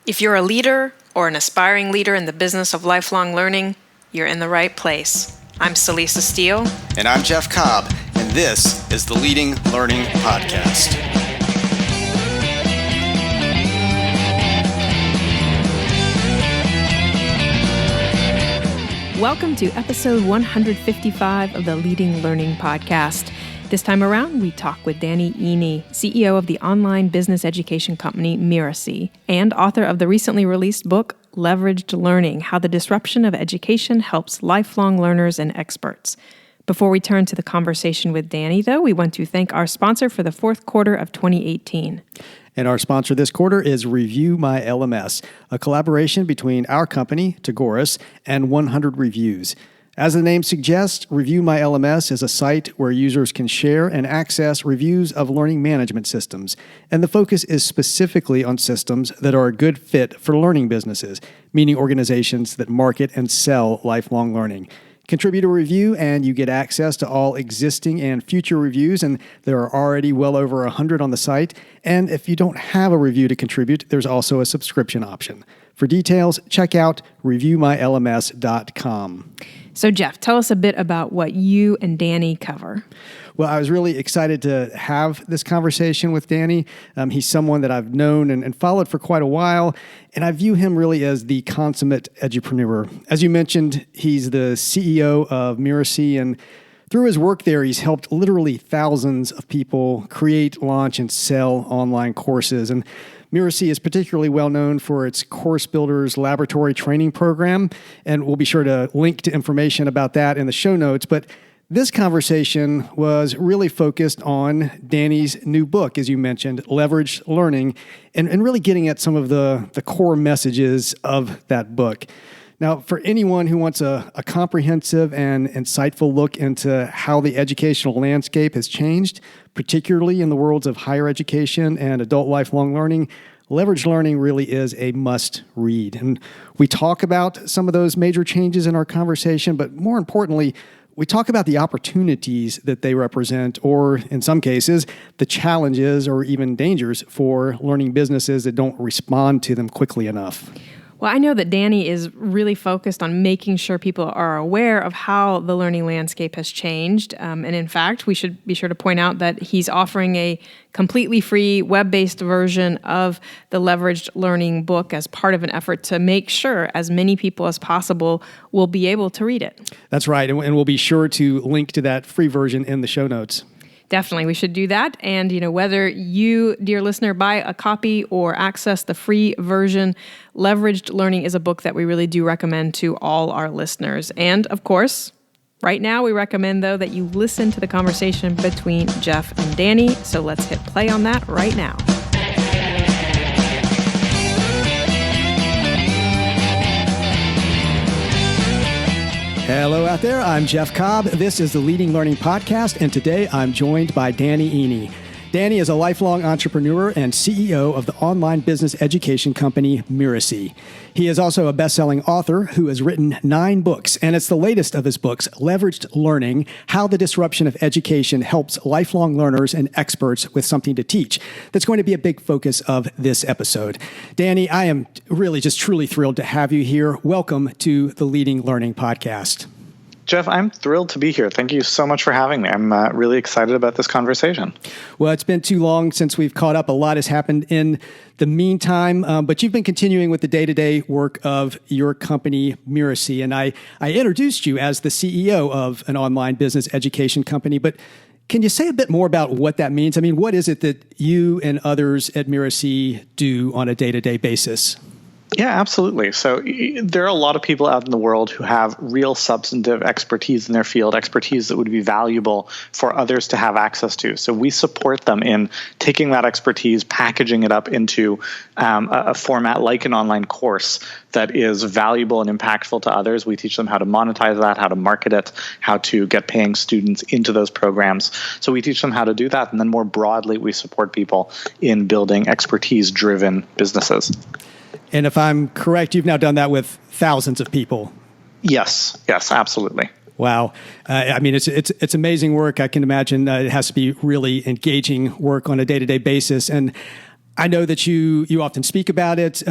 If you're a leader or an aspiring leader in the business of lifelong learning, you're in the right place. I'm Celisa Steele. And I'm Jeff Cobb, and this is the Leading Learning Podcast. Welcome to episode 155 of the Leading Learning Podcast. This time around, we talk with Danny Iny, CEO of the online business education company Miracy, and author of the recently released book, Leveraged Learning: How the Disruption of Education Helps Lifelong Learners and Experts. Before we turn to the conversation with Danny, though, we want to thank our sponsor for the fourth quarter of 2018. And our sponsor this quarter is Review My LMS, a collaboration between our company, Tagoras, and 100 Reviews. As the name suggests, Review My LMS is a site where users can share and access reviews of learning management systems. And the focus is specifically on systems that are a good fit for learning businesses, meaning organizations that market and sell lifelong learning. Contribute a review and you get access to all existing and future reviews, and there are already well over 100 on the site. And if you don't have a review to contribute, there's also a subscription option. For details, check out reviewmylms.com. So Jeff, tell us a bit about what you and Danny cover. Well, I was really excited to have this conversation with Danny. He's someone that I've known and followed for quite a while, and I view him really as the consummate edupreneur. As you mentioned, he's the CEO of Miracy, and through his work there, he's helped literally thousands of people create, launch, and sell online courses. And Miracy is particularly well known for its Course Builders Laboratory Training Program, and we'll be sure to link to information about that in the show notes. But this conversation was really focused on Danny's new book, as you mentioned, Leveraged Learning, and really getting at some of the core messages of that book. Now, for anyone who wants a comprehensive and insightful look into how the educational landscape has changed, particularly in the worlds of higher education and adult lifelong learning, Leveraged Learning really is a must-read. And we talk about some of those major changes in our conversation, but more importantly, we talk about the opportunities that they represent, or in some cases, the challenges or even dangers for learning businesses that don't respond to them quickly enough. Well, I know that Danny is really focused on making sure people are aware of how the learning landscape has changed. And in fact, we should be sure to point out that he's offering a completely free web-based version of the Leveraged Learning book as part of an effort to make sure as many people as possible will be able to read it. That's right. And we'll be sure to link to that free version in the show notes. Definitely, we should do that. And, whether you, dear listener, buy a copy or access the free version, Leveraged Learning is a book that we really do recommend to all our listeners. And, of course, right now we recommend, though, that you listen to the conversation between Jeff and Danny. So let's hit play on that right now. Hello out there, I'm Jeff Cobb. This is the Leading Learning Podcast, and today I'm joined by Danny Iny. Danny is a lifelong entrepreneur and CEO of the online business education company Miracy. He is also a best-selling author who has written 9 books, and it's the latest of his books, Leveraged Learning: How the Disruption of Education Helps Lifelong Learners and Experts with Something to Teach. That's going to be a big focus of this episode. Danny, I am really just truly thrilled to have you here. Welcome to the Leading Learning Podcast. Jeff, I'm thrilled to be here. Thank you so much for having me. I'm really excited about this conversation. Well, it's been too long since we've caught up. A lot has happened in the meantime, but you've been continuing with the day-to-day work of your company, Miracy. And I introduced you as the CEO of an online business education company, but can you say a bit more about what that means? I mean, what is it that you and others at Miracy do on a day-to-day basis? Yeah, absolutely. So there are a lot of people out in the world who have real substantive expertise in their field, expertise that would be valuable for others to have access to. So we support them in taking that expertise, packaging it up into a format like an online course that is valuable and impactful to others. We teach them how to monetize that, how to market it, how to get paying students into those programs. So we teach them how to do that. And then more broadly, we support people in building expertise-driven businesses. And if I'm correct, you've now done that with thousands of people. Yes, absolutely. Wow. I mean, it's amazing work. I can imagine it has to be really engaging work on a day-to-day basis. And I know that you often speak about it.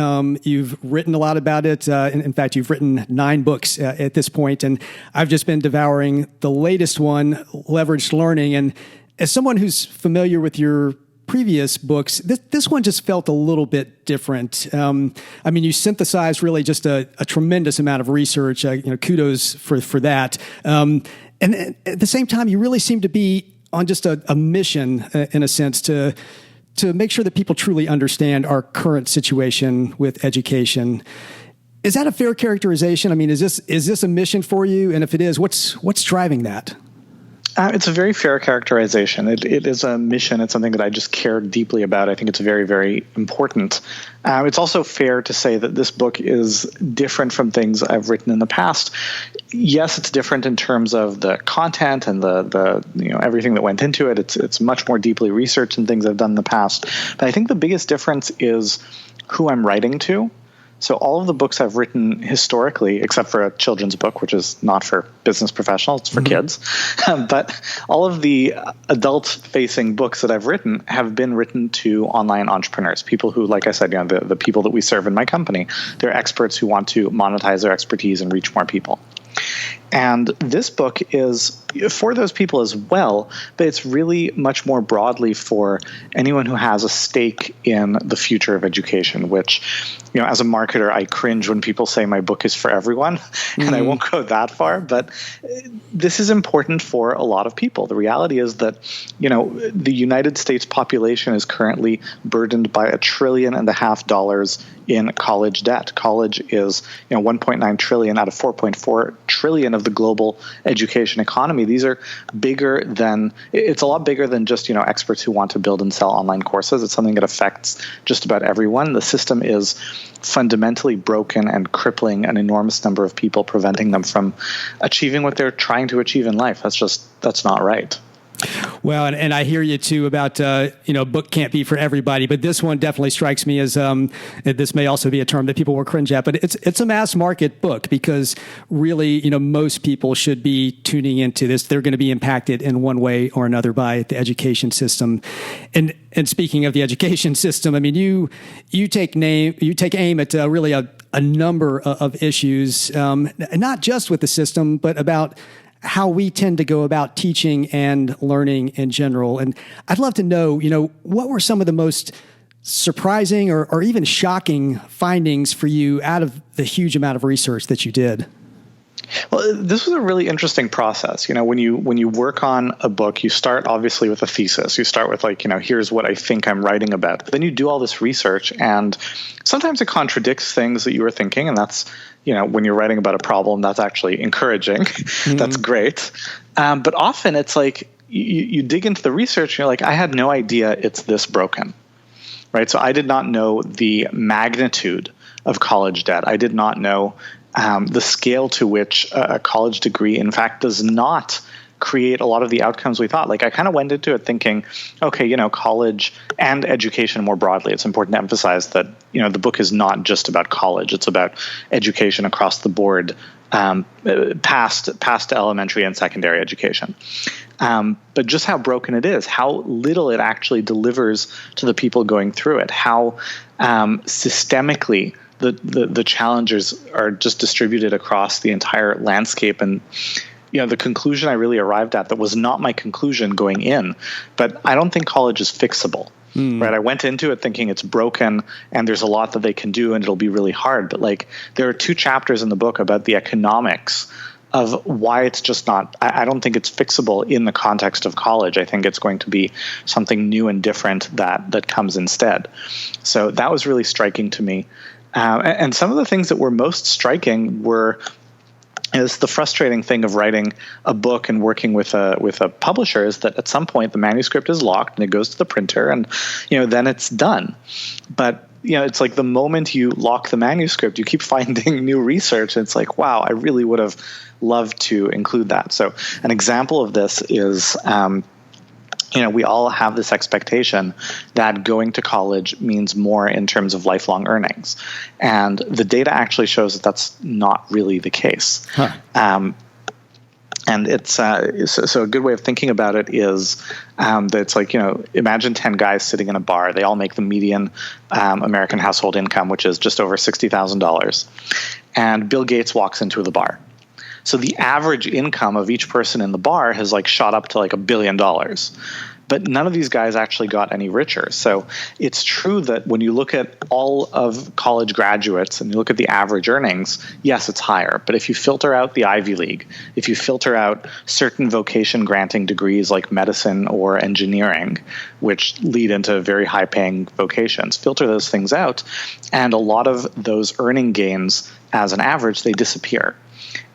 You've written a lot about it. In fact, you've written 9 books at this point, and I've just been devouring the latest one, Leveraged Learning. And as someone who's familiar with your previous books, this one just felt a little bit different. I mean, you synthesized really just a tremendous amount of research. Kudos for that. And at the same time, you really seem to be on just a mission, in a sense, to make sure that people truly understand our current situation with education. Is that a fair characterization? I mean, is this a mission for you? And if it is, what's driving that? It's a very fair characterization. It is a mission. It's something that I just care deeply about. I think it's very, very important. It's also fair to say that this book is different from things I've written in the past. Yes, it's different in terms of the content and the everything that went into it. It's much more deeply researched than things I've done in the past. But I think the biggest difference is who I'm writing to. So all of the books I've written historically, except for a children's book, which is not for business professionals, it's for kids. But all of the adult-facing books that I've written have been written to online entrepreneurs, people who, like I said, the people that we serve in my company, they're experts who want to monetize their expertise and reach more people. And this book is for those people as well, but it's really much more broadly for anyone who has a stake in the future of education, which, as a marketer, I cringe when people say my book is for everyone, and I won't go that far, but this is important for a lot of people. The reality is that, the United States population is currently burdened by $1.5 trillion in college debt. College is, 1.9 trillion out of 4.4 trillion of the global education economy. These are it's a lot bigger than just, experts who want to build and sell online courses. It's something that affects just about everyone. The system is fundamentally broken and crippling an enormous number of people, preventing them from achieving what they're trying to achieve in life. That's not right. Well, and I hear you too about, book can't be for everybody, but this one definitely strikes me as, this may also be a term that people will cringe at, but it's a mass market book because really, most people should be tuning into this. They're going to be impacted in one way or another by the education system. And speaking of the education system, I mean, you take aim at really a number of issues, not just with the system, but about how we tend to go about teaching and learning in general. And I'd love to know, what were some of the most surprising or even shocking findings for you out of the huge amount of research that you did? Well, this was a really interesting process. When you work on a book, you start obviously with a thesis. You start with here's what I think I'm writing about. But then you do all this research, and sometimes it contradicts things that you were thinking, and that's when you're writing about a problem, that's actually encouraging. That's great. But often it's like you dig into the research and you're like, I had no idea it's this broken, right? So I did not know the magnitude of college debt. I did not know the scale to which a college degree, in fact, does not create a lot of the outcomes we thought. I kind of went into it thinking, okay, college and education more broadly. It's important to emphasize that, the book is not just about college. It's about education across the board, past elementary and secondary education. But just how broken it is, how little it actually delivers to the people going through it, how systemically the challenges are just distributed across the entire landscape. And the conclusion I really arrived at, that was not my conclusion going in, but I don't think college is fixable, right? I went into it thinking it's broken and there's a lot that they can do and it'll be really hard. But there are 2 chapters in the book about the economics of why it's just not, I don't think it's fixable in the context of college. I think it's going to be something new and different that comes instead. So that was really striking to me. And some of the things that were most striking were, is the frustrating thing of writing a book and working with a publisher is that at some point the manuscript is locked and it goes to the printer and then it's done. But it's like the moment you lock the manuscript, you keep finding new research. And it's like, wow, I really would have loved to include that. So an example of this is we all have this expectation that going to college means more in terms of lifelong earnings. And the data actually shows that that's not really the case. And it's so a good way of thinking about it is that it's like, imagine 10 guys sitting in a bar. They all make the median American household income, which is just over $60,000. And Bill Gates walks into the bar. So the average income of each person in the bar has shot up to $1 billion. But none of these guys actually got any richer. So it's true that when you look at all of college graduates and you look at the average earnings, yes, it's higher. But if you filter out the Ivy League, if you filter out certain vocation granting degrees like medicine or engineering, which lead into very high paying vocations, filter those things out, and a lot of those earning gains as an average, they disappear.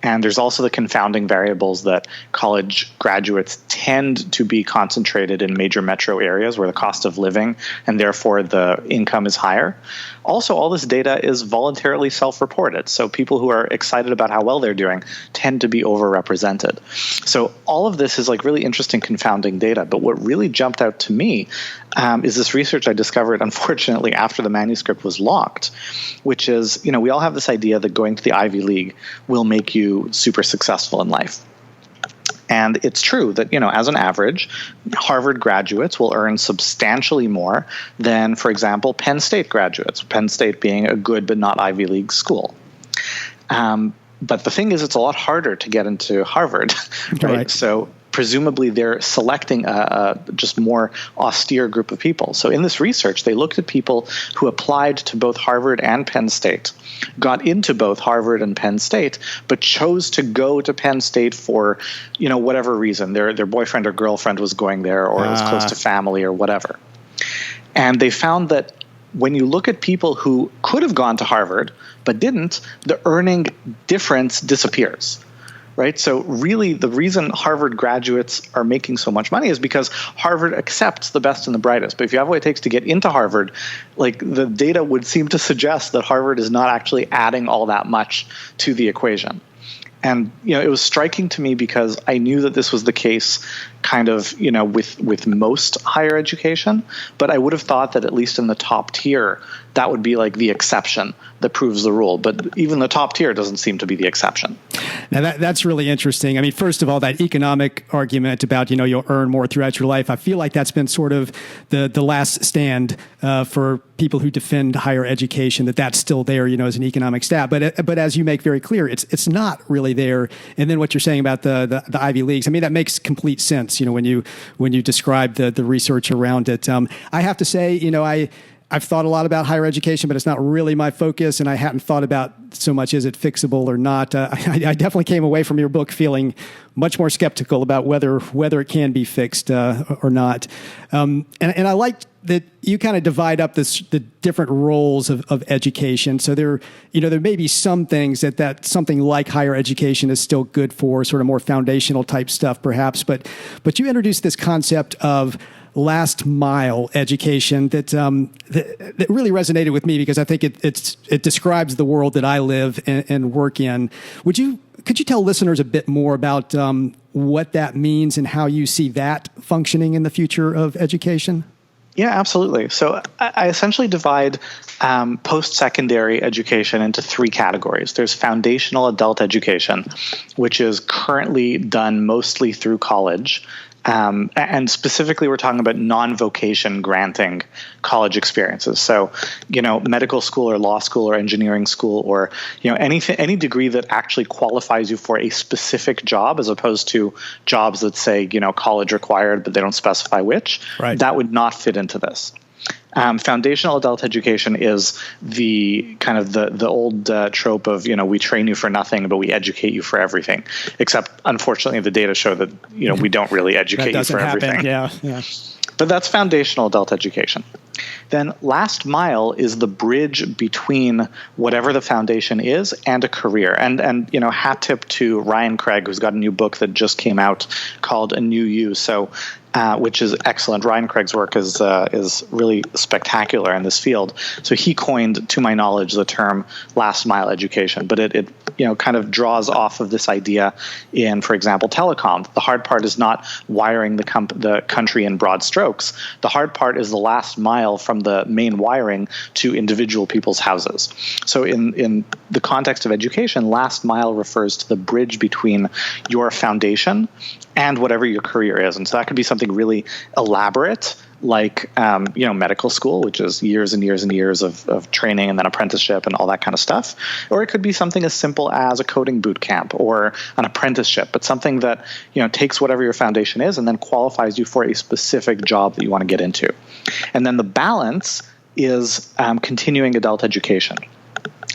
And there's also the confounding variables that college graduates tend to be concentrated in major metro areas where the cost of living and therefore the income is higher. Also, all this data is voluntarily self-reported. So people who are excited about how well they're doing tend to be overrepresented. So all of this is really interesting confounding data. But what really jumped out to me is this research I discovered, unfortunately, after the manuscript was locked, which is, we all have this idea that going to the Ivy League will make you super successful in life. And it's true that, as an average, Harvard graduates will earn substantially more than, for example, Penn State graduates, Penn State being a good but not Ivy League school. But the thing is, it's a lot harder to get into Harvard, right? So presumably they're selecting a just more austere group of people. So in this research, they looked at people who applied to both Harvard and Penn State, got into both Harvard and Penn State, but chose to go to Penn State for, whatever reason. Their boyfriend or girlfriend was going there, or it was close to family or whatever. And they found that when you look at people who could have gone to Harvard but didn't, the earning difference disappears. Right? So really the reason Harvard graduates are making so much money is because Harvard accepts the best and the brightest. But if you have what it takes to get into Harvard, the data would seem to suggest that Harvard is not actually adding all that much to the equation. And, it was striking to me because I knew that this was the case kind of, with most higher education, but I would have thought that at least in the top tier, that would be the exception that proves the rule. But even the top tier doesn't seem to be the exception. Now that's really interesting. I mean, first of all, that economic argument about, you'll earn more throughout your life, I feel like that's been sort of the last stand for people who defend higher education, that's still there, as an economic stat. But as you make very clear, it's not really there. And then what you're saying about the Ivy Leagues, I mean, that makes complete sense, when you describe the research around it. I have to say, I've thought a lot about higher education, but it's not really my focus, and I hadn't thought about so much, is it fixable or not? I definitely came away from your book feeling much more skeptical about whether it can be fixed or not. And I like that you kind of divide up the different roles of education. So there may be some things that something like higher education is still good for, sort of more foundational type stuff, perhaps. But you introduced this concept of last mile education that really resonated with me because I think it describes the world that I live and work in. Could you tell listeners a bit more about what that means and how you see that functioning in the future of education? Yeah, absolutely. So I essentially divide post-secondary education into three categories. There's foundational adult education, which is currently done mostly through college. And specifically, we're talking about non-vocation granting college experiences. So, medical school or law school or engineering school or, any degree that actually qualifies you for a specific job as opposed to jobs that say, college required, but they don't specify which. Right. That would not fit into this. Foundational adult education is the kind of the old trope of, we train you for nothing, but we educate you for everything. Except, unfortunately, the data show that, we don't really educate you for everything. Yeah. But that's foundational adult education. Then last mile is the bridge between whatever the foundation is and a career. And hat tip to Ryan Craig, who's got a new book that just came out called A New You. So which is excellent. Ryan Craig's work is really spectacular in this field. So he coined, to my knowledge, the term last mile education, but it kind of draws off of this idea in, for example, telecom. The hard part is not wiring the country in broad strokes. The hard part is the last mile from the main wiring to individual people's houses. So in the context of education, last mile refers to the bridge between your foundation and whatever your career is. And so that could be something really elaborate, like medical school, which is years and years and years of training and then apprenticeship and all that kind of stuff. Or it could be something as simple as a coding boot camp or an apprenticeship, but something that takes whatever your foundation is and then qualifies you for a specific job that you want to get into. And then the balance is continuing adult education.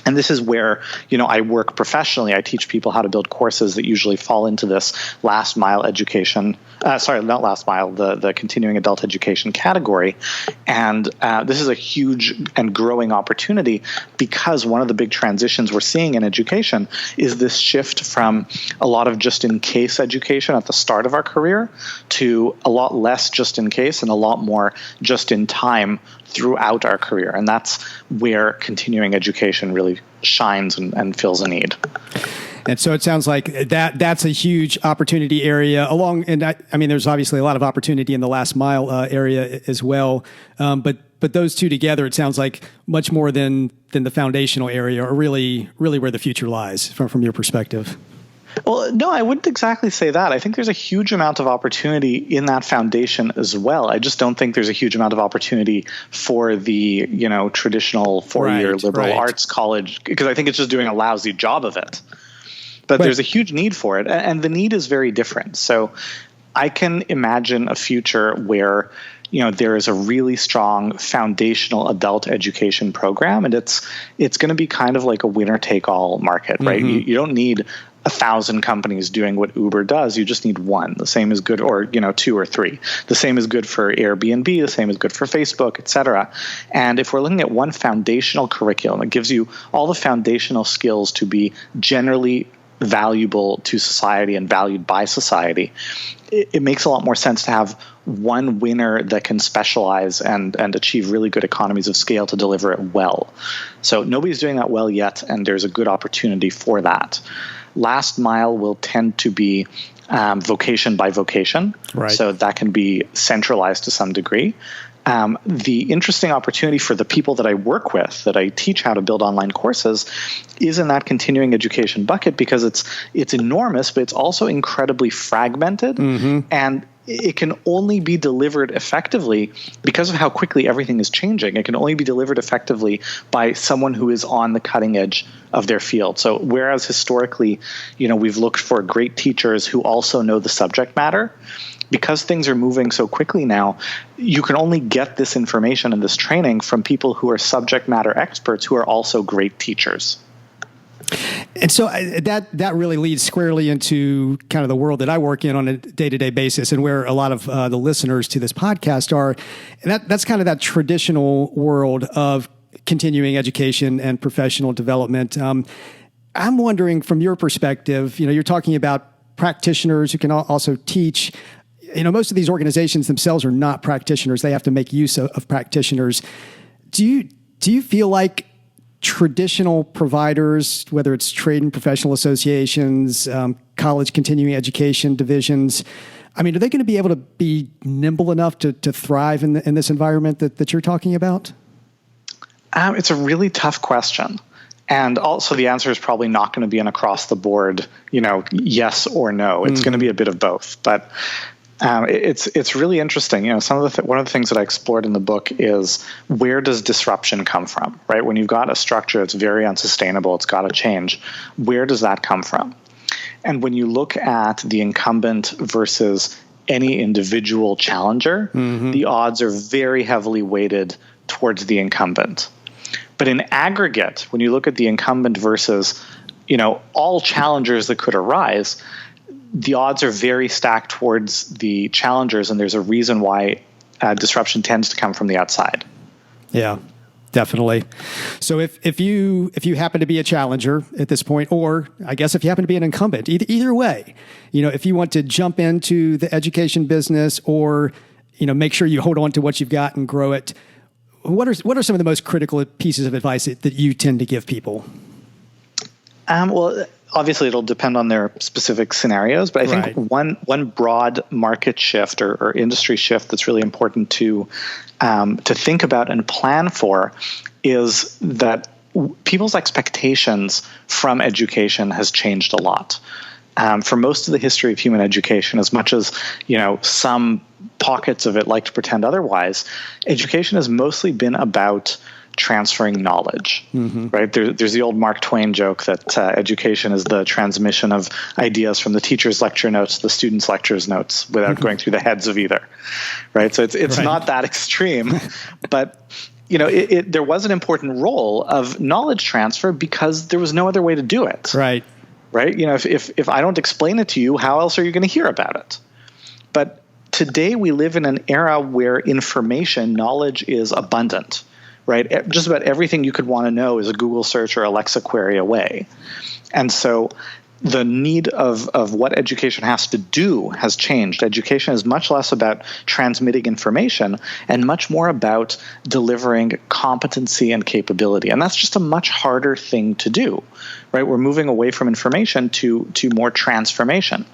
And this is where, I work professionally. I teach people how to build courses that usually fall into this last mile education. Not last mile, the continuing adult education category. And this is a huge and growing opportunity because one of the big transitions we're seeing in education is this shift from a lot of just-in-case education at the start of our career to a lot less just-in-case and a lot more just-in-time throughout our career. And that's where continuing education really shines and fills a need. And so it sounds like that's a huge opportunity area there's obviously a lot of opportunity in the last mile area as well. But those two together, it sounds like much more than the foundational area are really, really where the future lies from your perspective. Well, no, I wouldn't exactly say that. I think there's a huge amount of opportunity in that foundation as well. I just don't think there's a huge amount of opportunity for the, traditional four-year liberal arts college, because I think it's just doing a lousy job of it. But there's a huge need for it, and the need is very different. So I can imagine a future where there is a really strong foundational adult education program, and it's going to be kind of like a winner-take-all market, right? You don't need 1,000 companies doing what Uber does. You just need one. The same is good, or 2 or 3. The same is good for Airbnb. The same is good for Facebook, et cetera. And if we're looking at one foundational curriculum, it gives you all the foundational skills to be generally valuable to society and valued by society. It makes a lot more sense to have one winner that can specialize and achieve really good economies of scale to deliver it well. So nobody's doing that well yet, and there's a good opportunity for that. Last mile will tend to be vocation by vocation. Right. So that can be centralized to some degree. The interesting opportunity for the people that I work with, that I teach how to build online courses, is in that continuing education bucket because it's enormous, but it's also incredibly fragmented, and it can only be delivered effectively because of how quickly everything is changing. It can only be delivered effectively by someone who is on the cutting edge of their field. So whereas historically, we've looked for great teachers who also know the subject matter, because things are moving so quickly now, you can only get this information and this training from people who are subject matter experts who are also great teachers. And so that really leads squarely into kind of the world that I work in on a day-to-day basis, and where a lot of the listeners to this podcast are. And that's kind of that traditional world of continuing education and professional development. I'm wondering, from your perspective, you're talking about practitioners who can also teach. Most of these organizations themselves are not practitioners. They have to make use of practitioners. Do you feel like traditional providers, whether it's trade and professional associations, college continuing education divisions, are they going to be able to be nimble enough to thrive in this environment that you're talking about? It's a really tough question. And also the answer is probably not going to be an across the board, yes or no. It's going to be a bit of both. But it's really interesting. One of the things that I explored in the book is, where does disruption come from, right? When you've got a structure that's very unsustainable, it's got to change. Where does that come from? And when you look at the incumbent versus any individual challenger, the odds are very heavily weighted towards the incumbent. But in aggregate, when you look at the incumbent versus, all challengers that could arise, the odds are very stacked towards the challengers, and there's a reason why disruption tends to come from the outside. Yeah, Definitely. So if you happen to be a challenger at this point, or I guess if you happen to be an incumbent, either way, if you want to jump into the education business or make sure you hold on to what you've got and grow it, what are some of the most critical pieces of advice that you tend to give people? Well, obviously it'll depend on their specific scenarios, but I think one broad market shift or industry shift that's really important to think about and plan for is that people's expectations from education has changed a lot. For most of the history of human education, as much as some pockets of it like to pretend otherwise, education has mostly been about transferring knowledge, right? There's the old Mark Twain joke that education is the transmission of ideas from the teacher's lecture notes to the student's lecture's notes without going through the heads of either, right? So it's not that extreme, but there was an important role of knowledge transfer because there was no other way to do it, right? If I don't explain it to you, how else are you going to hear about it? But today we live in an era where knowledge is abundant. Right? Just about everything you could want to know is a Google search or Alexa query away. And so the need of what education has to do has changed. Education is much less about transmitting information and much more about delivering competency and capability. And that's just a much harder thing to do, right? We're moving away from information to more transformation.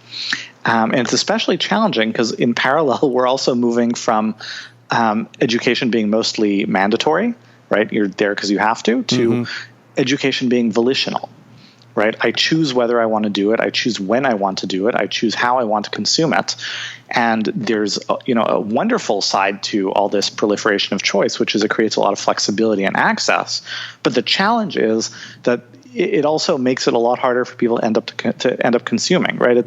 And it's especially challenging because in parallel, we're also moving from education being mostly mandatory, right? You're there because you have to education being volitional, right? I choose whether I want to do it. I choose when I want to do it. I choose how I want to consume it. And there's a wonderful side to all this proliferation of choice, which is it creates a lot of flexibility and access. But the challenge is that it also makes it a lot harder for people to end up consuming, right?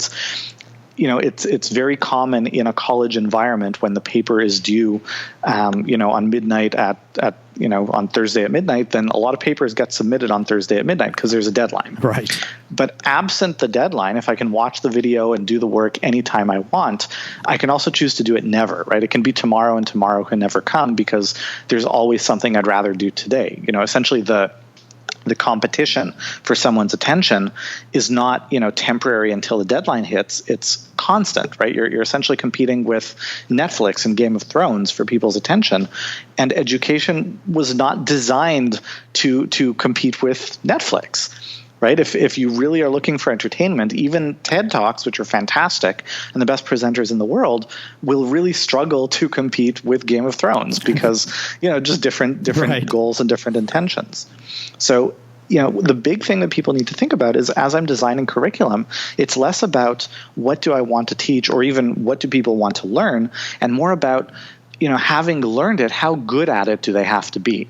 It's very common in a college environment when the paper is due, on midnight on Thursday at midnight, then a lot of papers get submitted on Thursday at midnight because there's a deadline. Right. But absent the deadline, if I can watch the video and do the work anytime I want, I can also choose to do it never, right? It can be tomorrow and tomorrow can never come because there's always something I'd rather do today. Essentially the competition for someone's attention is not, temporary until the deadline hits. It's constant, right? You're essentially competing with Netflix and Game of Thrones for people's attention. And education was not designed to compete with Netflix, right? If you really are looking for entertainment, even TED Talks, which are fantastic and the best presenters in the world, will really struggle to compete with Game of Thrones because, just different right. goals and different intentions. So, the big thing that people need to think about is as I'm designing curriculum, it's less about what do I want to teach or even what do people want to learn, and more about, having learned it, how good at it do they have to be?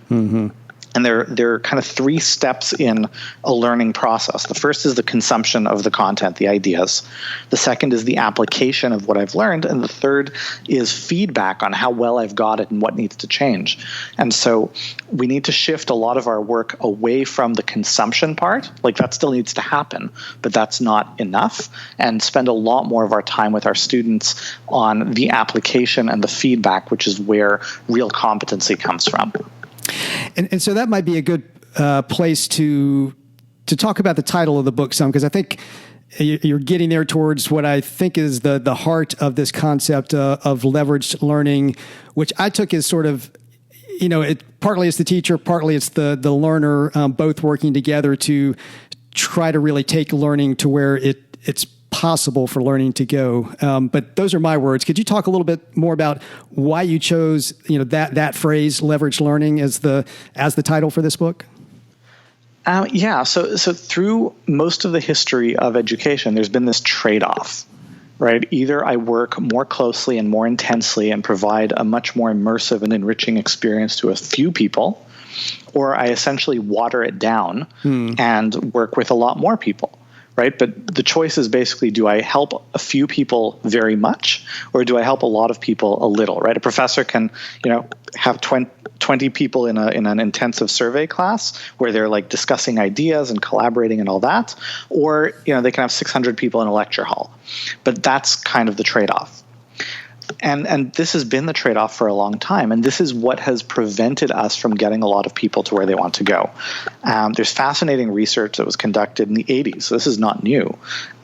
And there are kind of three steps in a learning process. The first is the consumption of the content, the ideas. The second is the application of what I've learned. And the third is feedback on how well I've got it and what needs to change. And so we need to shift a lot of our work away from the consumption part. Like that still needs to happen, but that's not enough. And spend a lot more of our time with our students on the application and the feedback, which is where real competency comes from. And so that might be a good place to talk about the title of the book some, because I think you're getting there towards what I think is the heart of this concept of leveraged learning, which I took as sort of, partly it's the teacher, partly it's the learner, both working together to try to really take learning to where it's possible for learning to go. But those are my words. Could you talk a little bit more about why you chose, that phrase, leverage learning, as the title for this book? So through most of the history of education, there's been this trade-off, right? Either I work more closely and more intensely and provide a much more immersive and enriching experience to a few people, or I essentially water it down and work with a lot more people. Right. But the choice is basically, do I help a few people very much, or do I help a lot of people a little? Right. A professor can, have 20 people in an intensive survey class where they're like discussing ideas and collaborating and all that. Or, they can have 600 people in a lecture hall. But that's kind of the trade-off. And this has been the trade-off for a long time. And this is what has prevented us from getting a lot of people to where they want to go. There's fascinating research that was conducted in the 80s. So this is not new.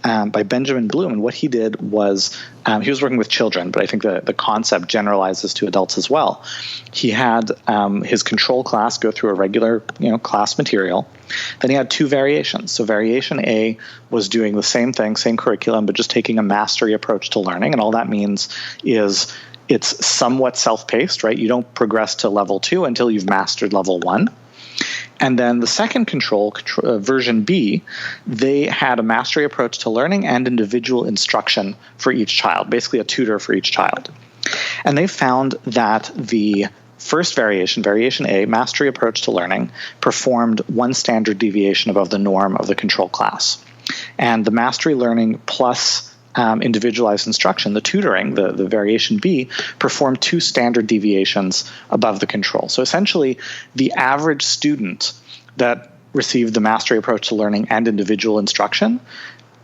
By Benjamin Bloom. And what he did was he was working with children, but I think the concept generalizes to adults as well. He had his control class go through a regular class material. Then he had two variations. So variation A was doing the same thing, same curriculum, but just taking a mastery approach to learning. And all that means is it's somewhat self-paced, right? You don't progress to level 2 until you've mastered level 1. And then the second control, version B, they had a mastery approach to learning and individual instruction for each child, basically a tutor for each child. And they found that the first variation, variation A, mastery approach to learning, performed one standard deviation above the norm of the control class. And the mastery learning plus individualized instruction, the tutoring, the variation B, performed two standard deviations above the control. So essentially, the average student that received the mastery approach to learning and individual instruction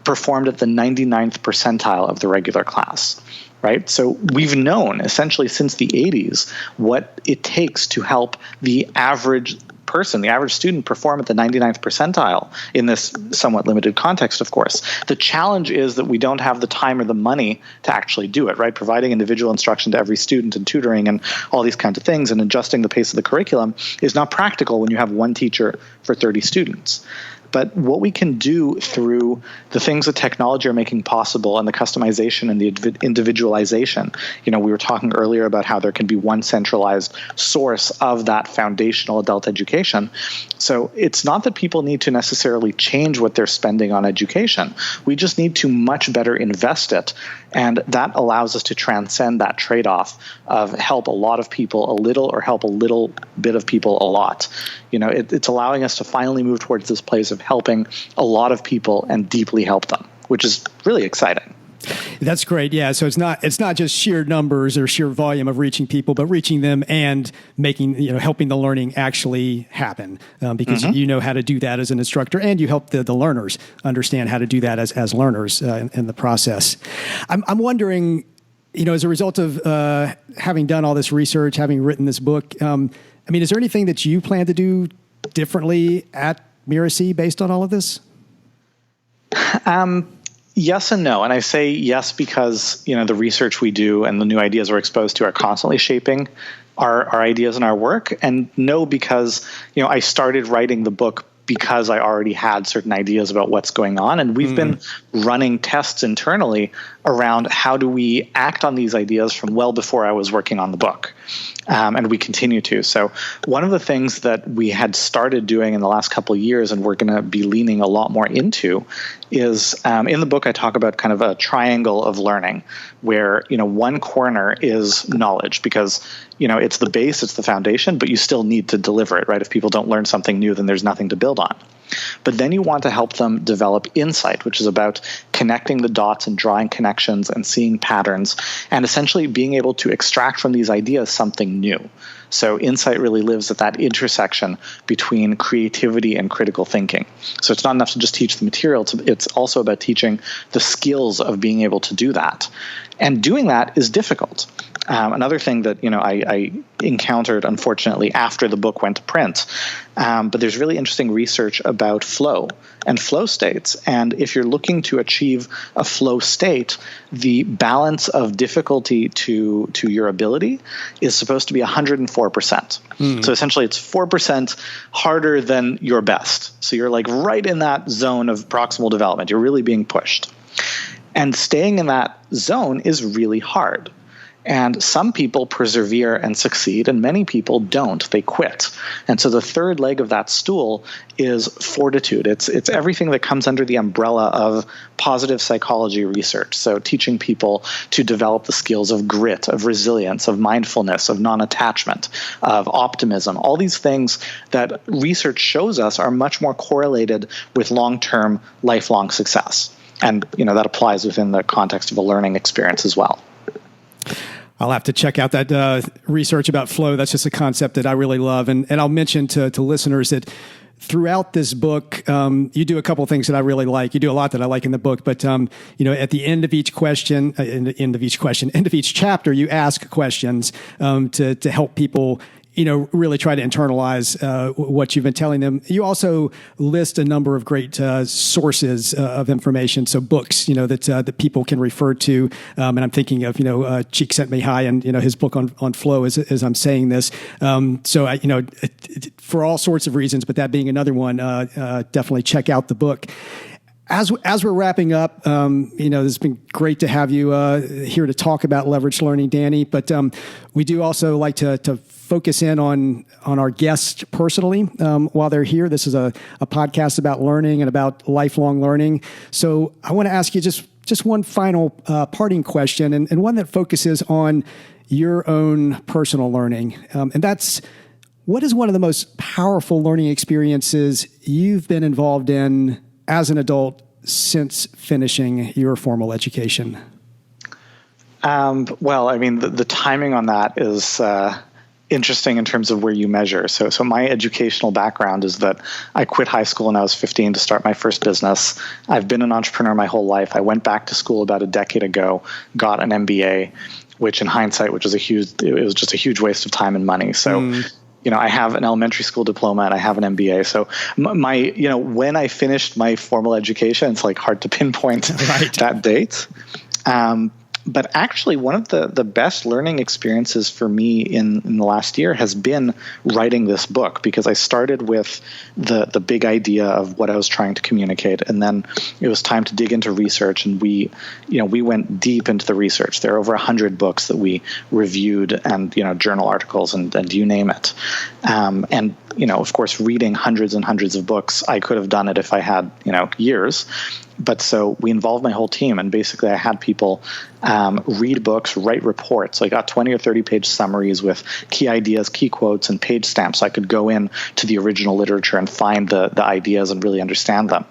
performed at the 99th percentile of the regular class, right? So we've known essentially since the 80s what it takes to help the average person, the average student, perform at the 99th percentile in this somewhat limited context, of course. The challenge is that we don't have the time or the money to actually do it, right? Providing individual instruction to every student and tutoring and all these kinds of things and adjusting the pace of the curriculum is not practical when you have one teacher for 30 students. But what we can do through the things that technology are making possible and the customization and the individualization, we were talking earlier about how there can be one centralized source of that foundational adult education. So it's not that people need to necessarily change what they're spending on education. We just need to much better invest it. And that allows us to transcend that trade-off of help a lot of people a little or help a little bit of people a lot. It's allowing us to finally move towards this place of helping a lot of people and deeply help them, which is really exciting. That's great. Yeah. So it's not just sheer numbers or sheer volume of reaching people, but reaching them and making, helping the learning actually happen because you know how to do that as an instructor and you help the learners understand how to do that as learners in the process. I'm wondering, as a result of having done all this research, having written this book, is there anything that you plan to do differently at Miracy based on all of this? Yes and no. And I say yes because, the research we do and the new ideas we're exposed to are constantly shaping our ideas and our work. And no, because, I started writing the book because I already had certain ideas about what's going on. And we've been running tests internally around how do we act on these ideas from well before I was working on the book. And we continue to. So one of the things that we had started doing in the last couple of years and we're going to be leaning a lot more into is in the book I talk about kind of a triangle of learning where, one corner is knowledge because, it's the base, it's the foundation, but you still need to deliver it, right? If people don't learn something new, then there's nothing to build on. But then you want to help them develop insight, which is about connecting the dots and drawing connections and seeing patterns and essentially being able to extract from these ideas something new. So insight really lives at that intersection between creativity and critical thinking. So it's not enough to just teach the material. It's also about teaching the skills of being able to do that. And doing that is difficult. Another thing that I encountered, unfortunately, after the book went to print, but there's really interesting research about flow and flow states. And if you're looking to achieve a flow state, the balance of difficulty to your ability is supposed to be 104%. So essentially, it's 4% harder than your best. So you're like right in that zone of proximal development. You're really being pushed. And staying in that zone is really hard. And some people persevere and succeed, and many people don't. They quit. And so the third leg of that stool is fortitude. It's everything that comes under the umbrella of positive psychology research. So teaching people to develop the skills of grit, of resilience, of mindfulness, of non-attachment, of optimism. All these things that research shows us are much more correlated with long-term, lifelong success. And that applies within the context of a learning experience as well. I'll have to check out that research about flow. That's just a concept that I really love. And I'll mention to listeners that throughout this book, you do a couple of things that I really like. You do a lot that I like in the book, but at the end of each end of each chapter, you ask questions to help people really try to internalize what you've been telling them. You also list a number of great sources of information, so books, that people can refer to. And I'm thinking of, Csikszentmihalyi and, his book on flow as I'm saying this. For all sorts of reasons, but that being another one, definitely check out the book. As we're wrapping up, it's been great to have you here to talk about leveraged learning, Danny. But we do also like to focus in on our guests personally while they're here. This is a podcast about learning and about lifelong learning. So I want to ask you just one final parting question, and one that focuses on your own personal learning, and that's, what is one of the most powerful learning experiences you've been involved in as an adult since finishing your formal education? The timing on that is interesting in terms of where you measure. So my educational background is that I quit high school when I was 15 to start my first business. I've been an entrepreneur my whole life. I went back to school about a decade ago, got an MBA, which in hindsight, it was just a huge waste of time and money. So I have an elementary school diploma and I have an MBA. So when I finished my formal education, it's like hard to pinpoint that date. But actually, one of the best learning experiences for me in the last year has been writing this book, because I started with the big idea of what I was trying to communicate, and then it was time to dig into research, and we went deep into the research. There are over 100 books that we reviewed, and journal articles, and you name it. And of course, reading hundreds and hundreds of books, I could have done it if I had years. But so we involved my whole team, and basically I had people read books, write reports. So I got 20 or 30 page summaries with key ideas, key quotes, and page stamps. So I could go in to the original literature and find the ideas and really understand them.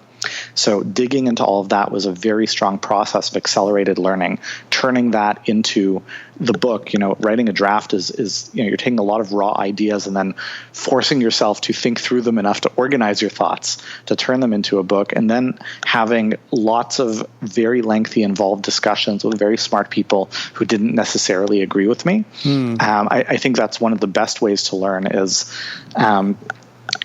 So digging into all of that was a very strong process of accelerated learning. Turning that into the book, writing a draft is you're taking a lot of raw ideas and then forcing yourself to think through them enough to organize your thoughts, to turn them into a book, and then having lots of very lengthy, involved discussions with very smart people who didn't necessarily agree with me. I think that's one of the best ways to learn is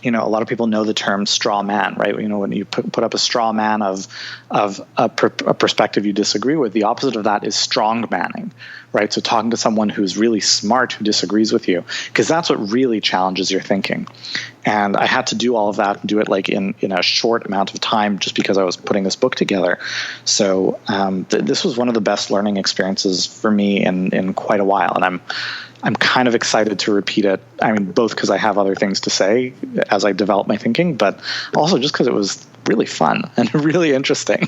a lot of people know the term straw man, right? When you put up a straw man of a perspective you disagree with, the opposite of that is strong manning, right? So talking to someone who's really smart who disagrees with you, because that's what really challenges your thinking. And I had to do all of that and do it like in a short amount of time, just because I was putting this book together. So this was one of the best learning experiences for me in quite a while, and I'm kind of excited to repeat it. I mean, both because I have other things to say as I develop my thinking, but also just because it was really fun and really interesting.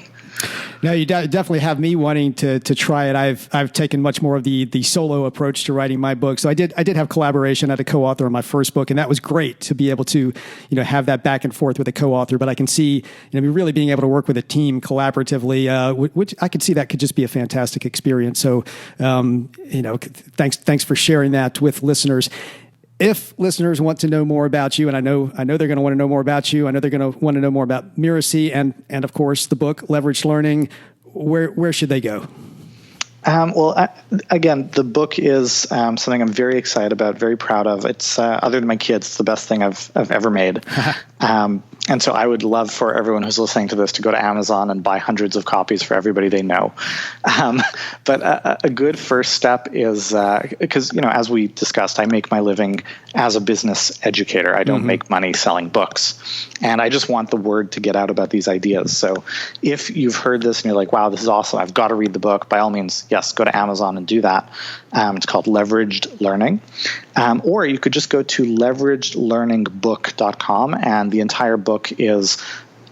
No, you definitely have me wanting to try it. I've taken much more of the solo approach to writing my book. So I did have collaboration. I had a co-author on my first book, and that was great to be able to have that back and forth with a co-author. But I can see really being able to work with a team collaboratively, which I could see that could just be a fantastic experience. So thanks for sharing that with listeners. If listeners want to know more about you, and I know they're going to want to know more about you, I know they're going to want to know more about Mirasee and of course the book Leveraged Learning, where should they go? Again, the book is something I'm very excited about, very proud of. It's other than my kids, it's the best thing I've ever made. And so I would love for everyone who's listening to this to go to Amazon and buy hundreds of copies for everybody they know. But a good first step is because, as we discussed, I make my living as a business educator. I don't make money selling books. And I just want the word to get out about these ideas. So if you've heard this and you're like, wow, this is awesome, I've got to read the book, by all means, yes, go to Amazon and do that. It's called Leveraged Learning. Or you could just go to leveragedlearningbook.com, and the entire book is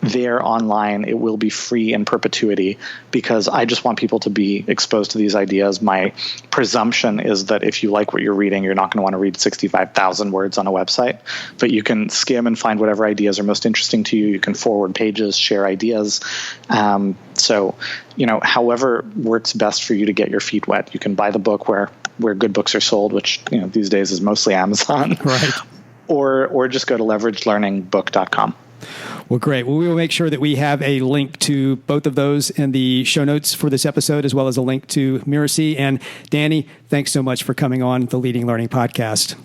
there online. It will be free in perpetuity, because I just want people to be exposed to these ideas. My presumption is that if you like what you're reading, you're not going to want to read 65,000 words on a website, but you can skim and find whatever ideas are most interesting to you. You can forward pages, share ideas. So, however works best for you to get your feet wet. You can buy the book where good books are sold, which, these days is mostly Amazon. Right. or just go to leveragelearningbook.com. Well, great. Well, we will make sure that we have a link to both of those in the show notes for this episode, as well as a link to Miracy. And Danny, thanks so much for coming on the Leading Learning Podcast.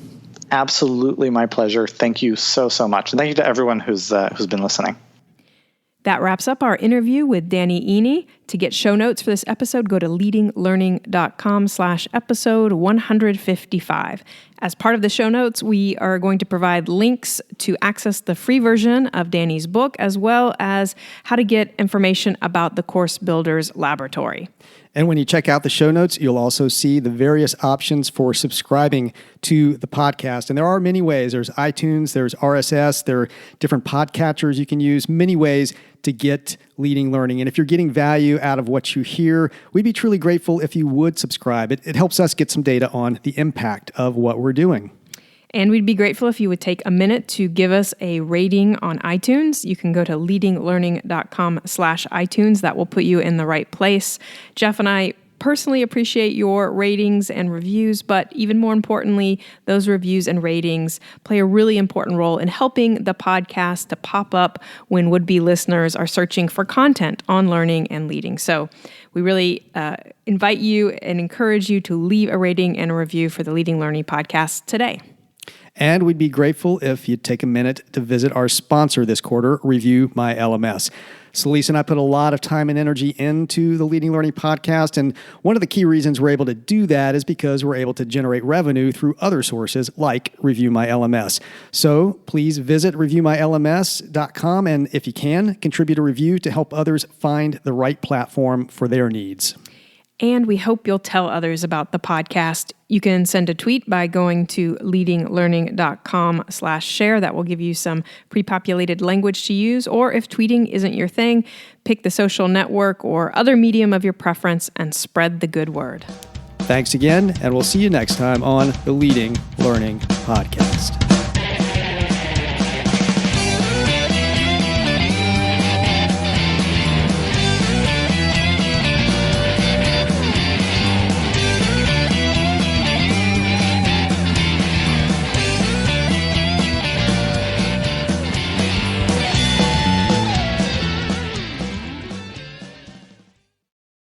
Absolutely my pleasure. Thank you so much. And thank you to everyone who's been listening. That wraps up our interview with Danny Iny. To get show notes for this episode, go to leadinglearning.com/episode 155. As part of the show notes, we are going to provide links to access the free version of Danny's book, as well as how to get information about the Course Builders Laboratory. And when you check out the show notes, you'll also see the various options for subscribing to the podcast. And there are many ways. There's iTunes, there's RSS, there are different podcatchers you can use, many ways to get Leading Learning. And if you're getting value out of what you hear, we'd be truly grateful if you would subscribe. It helps us get some data on the impact of what we're doing. And we'd be grateful if you would take a minute to give us a rating on iTunes. You can go to leadinglearning.com/iTunes. That will put you in the right place. Jeff and I personally appreciate your ratings and reviews, but even more importantly, those reviews and ratings play a really important role in helping the podcast to pop up when would-be listeners are searching for content on learning and leading. So we really invite you and encourage you to leave a rating and a review for the Leading Learning Podcast today. And we'd be grateful if you'd take a minute to visit our sponsor this quarter, Review My LMS. So Lisa and I put a lot of time and energy into the Leading Learning Podcast, and one of the key reasons we're able to do that is because we're able to generate revenue through other sources like Review My LMS. So please visit reviewmylms.com, and if you can, contribute a review to help others find the right platform for their needs. And we hope you'll tell others about the podcast. You can send a tweet by going to leadinglearning.com/share. That will give you some pre-populated language to use. Or if tweeting isn't your thing, pick the social network or other medium of your preference and spread the good word. Thanks again, and we'll see you next time on the Leading Learning Podcast.